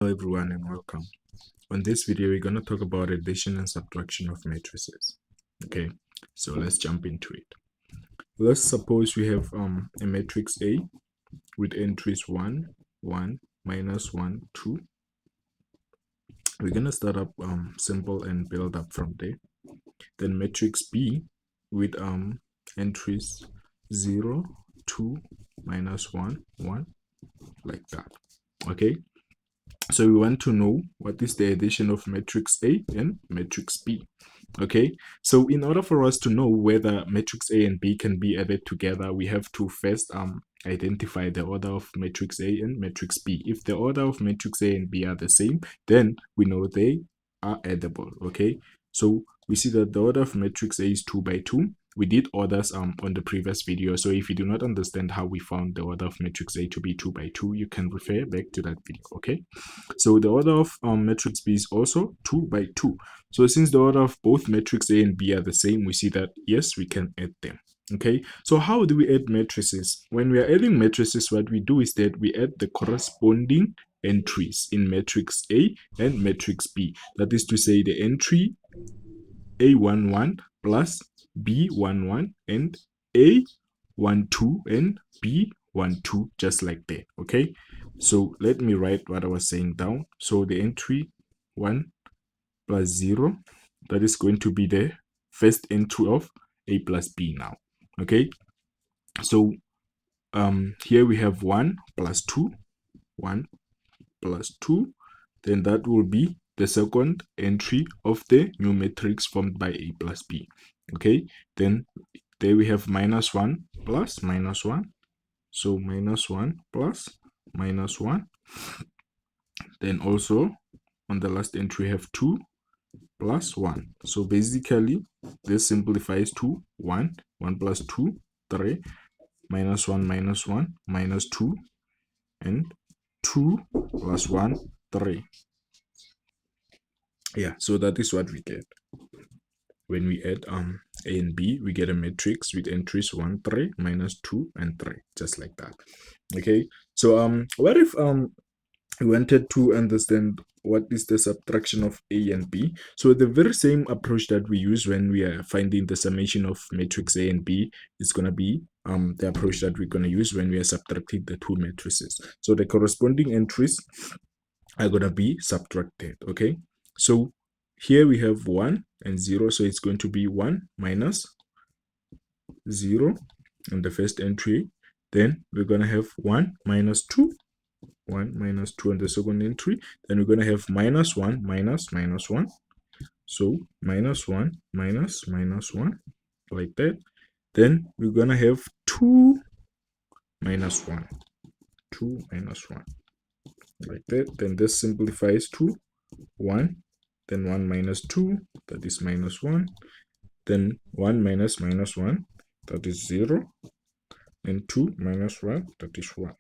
Hello everyone and welcome. On this video, we're going to talk about addition and subtraction of matrices. Okay, so let's jump into it. Let's suppose we have a matrix A with entries 1, 1, minus 1, 2. We're going to start up simple and build up from there. Then matrix B with entries 0, 2, minus 1, 1, like that. Okay. So we want to know what is the addition of matrix A and matrix B. Okay, so in order for us to know whether matrix A and B can be added together, we have to first identify the order of matrix A and matrix B. If the order of matrix A and B are the same, then we know they are addable. Okay, so we see that the order of matrix A is 2 by 2. We did orders on the previous video, so if you do not understand how we found the order of matrix A to be 2 by 2, you can refer back to that video. Okay, so the order of matrix B is also 2 by 2. So since the order of both matrix A and B are the same, we see that yes, we can add them. Okay, so how do we add matrices? When we are adding matrices, what we do is that we add the corresponding entries in matrix A and matrix B. That is to say the entry A11 plus B11 and A12 and B12, just like that. Okay, so let me write what I was saying down. So the entry 1 plus 0, that is going to be the first entry of A plus B now. Okay, so here we have 1 plus 2, 1 plus 2, then that will be the second entry of the new matrix formed by A plus B. Okay, then there we have minus 1 plus minus 1. So minus 1 plus minus 1. Then also on the last entry we have 2 plus 1. So basically this simplifies to 1. 1 plus 2, 3. Minus 1 minus 1 minus 2. And 2 plus 1, 3. Yeah, so that is what we get. When we add A and B, we get a matrix with entries 1, 3, minus 2, and 3, just like that. Okay, so what if we wanted to understand what is the subtraction of A and B? So the very same approach that we use when we are finding the summation of matrix A and B is going to be the approach that we're going to use when we are subtracting the two matrices. So the corresponding entries are going to be subtracted. Okay, so here we have 1 and 0, so it's going to be 1 minus 0 in the first entry. Then we're going to have 1 minus 2, 1 minus 2 in the second entry. Then we're going to have minus 1 minus minus 1. So minus 1 minus minus 1, like that. Then we're going to have 2 minus 1, 2 minus 1, like that. Then this simplifies to 1. Then 1 minus 2, that is minus 1. Then 1 minus minus 1, that is 0. And 2 minus 1, that is 1.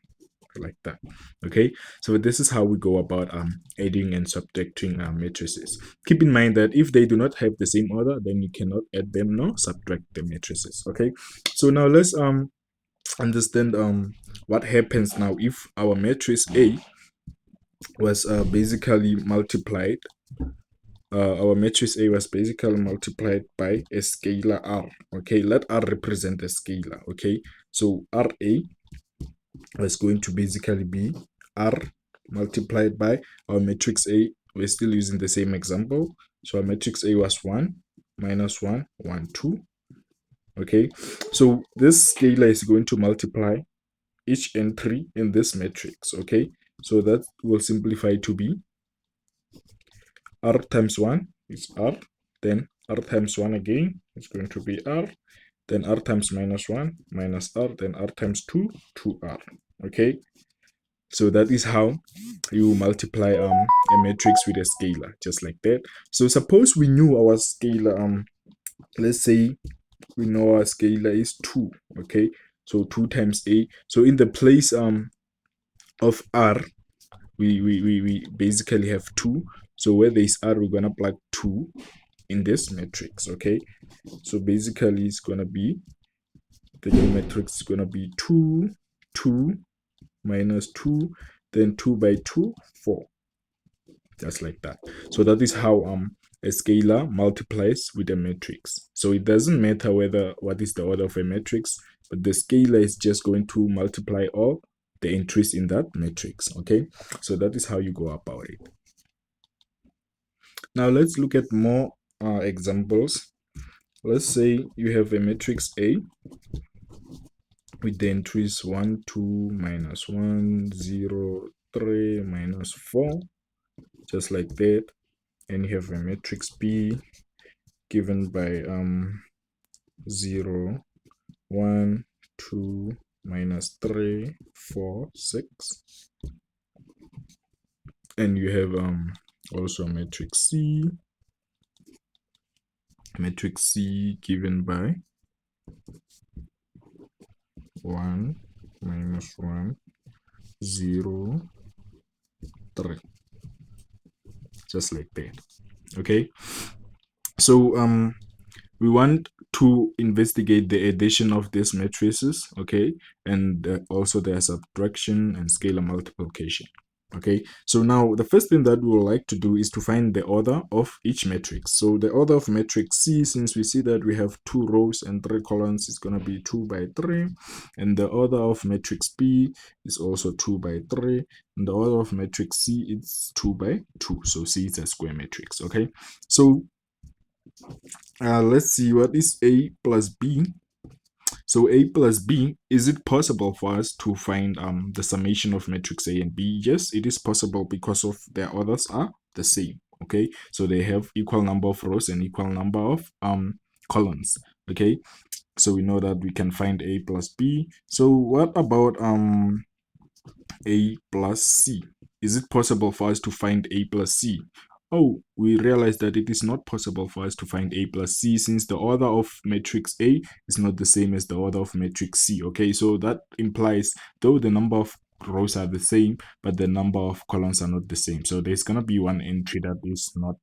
Like that. Okay, so this is how we go about adding and subtracting matrices. Keep in mind that if they do not have the same order, then you cannot add them nor subtract the matrices. Okay, so now let's understand what happens now if our matrix A was basically multiplied. Our matrix A was basically multiplied by a scalar R. Okay, let R represent a scalar. Okay, so RA is going to basically be R multiplied by our matrix A. We're still using the same example. So our matrix A was 1, minus 1, 1, 2. Okay, so this scalar is going to multiply each entry in this matrix. Okay, so that will simplify to be R times 1 is R, then R times 1 again is going to be R, then R times minus 1 minus R, then R times 2, 2R. Okay, so that is how you multiply a matrix with a scalar, just like that. So suppose we knew our scalar, let's say we know our scalar is 2. Okay, so 2 times A. So in the place of R, we basically have 2. So where there is R, we're gonna plug 2 in this matrix. Okay, so basically it's gonna be, the new matrix is gonna be 2, 2 minus 2, then 2 by 2, 4. just like that. So that is how a scalar multiplies with a matrix. So it doesn't matter what is the order of a matrix, but the scalar is just going to multiply all the entries in that matrix. Okay, so that is how you go about it. Now let's look at more examples. Let's say you have a matrix A with the entries 1, 2, minus 1, 0, 3, minus 4, just like that. And you have a matrix B given by 0, 1, 2, minus 3, 4, 6. And you have also matrix C given by 1, minus 1, 0, 3, just like that. Okay, so we want to investigate the addition of these matrices, okay, and also their subtraction and scalar multiplication. Okay, so now the first thing that we would like to do is to find the order of each matrix. So the order of matrix C, since we see that we have 2 rows and 3 columns, is going to be 2 by 3. And the order of matrix B is also 2 by 3. And the order of matrix C is 2 by 2. So C is a square matrix. Okay, so let's see, what is A plus B? So A plus B, is it possible for us to find the summation of matrix A and B? Yes, it is possible because of their orders are the same. Okay, so they have equal number of rows and equal number of columns. Okay, so we know that we can find A plus B. So what about A plus C? Is it possible for us to find A plus C? Oh, we realize that it is not possible for us to find A plus C since the order of matrix A is not the same as the order of matrix C. Okay, so that implies though the number of rows are the same, but the number of columns are not the same. So there's gonna be one entry that is not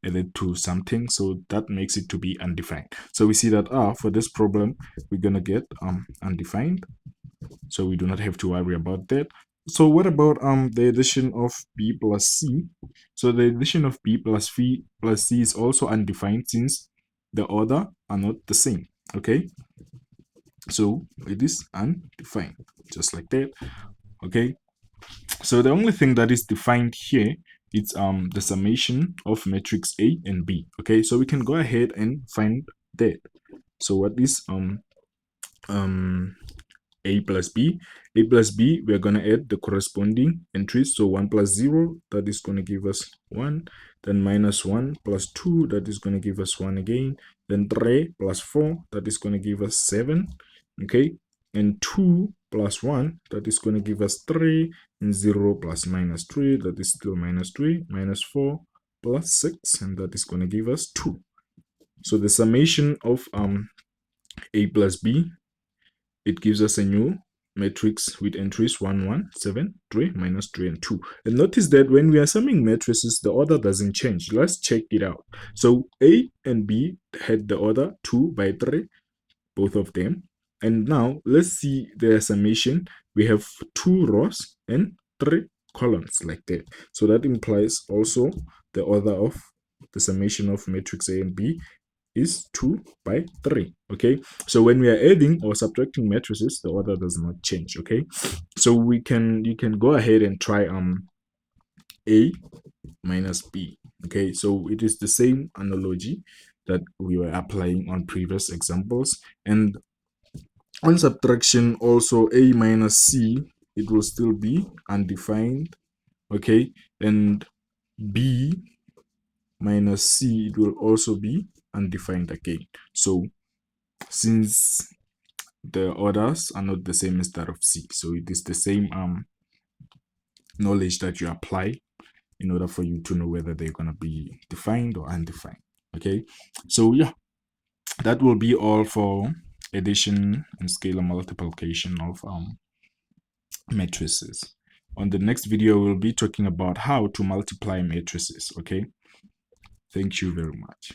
added to something, so that makes it to be undefined. So we see that for this problem we're gonna get undefined, so we do not have to worry about that. So what about the addition of B plus C? So the addition of B plus C is also undefined since the order are not the same. Okay, so it is undefined, just like that. Okay, so the only thing that is defined here is the summation of matrix A and B. Okay, so we can go ahead and find that. So what is A plus B? A plus B, we're going to add the corresponding entries. So 1 plus 0, that is going to give us 1. Then minus 1 plus 2, that is going to give us 1 again. Then 3 plus 4, that is going to give us 7. Okay, and 2 plus 1, that is going to give us 3. And 0 plus minus 3, that is still minus 3. Minus 4 plus 6, and that is going to give us 2. So the summation of A plus B, it gives us a new matrix with entries 1, 1, 7, 3, minus 3, and 2. And notice that when we are summing matrices, the order doesn't change. Let's check it out. So A and B had the order 2 by 3, both of them. And now let's see their summation. We have 2 rows and 3 columns like that. So that implies also the order of the summation of matrix A and B is 2 by 3. Okay, so when we are adding or subtracting matrices, the order does not change. Okay, so you can go ahead and try A minus B. Okay, so it is the same analogy that we were applying on previous examples. And on subtraction also, A minus C, it will still be undefined. Okay, and B minus C, it will also be undefined again. So since the orders are not the same as that of C, so it is the same knowledge that you apply in order for you to know whether they're going to be defined or undefined. Okay, so yeah, that will be all for addition and scalar multiplication of matrices. On the next video, we'll be talking about how to multiply matrices. Okay, thank you very much.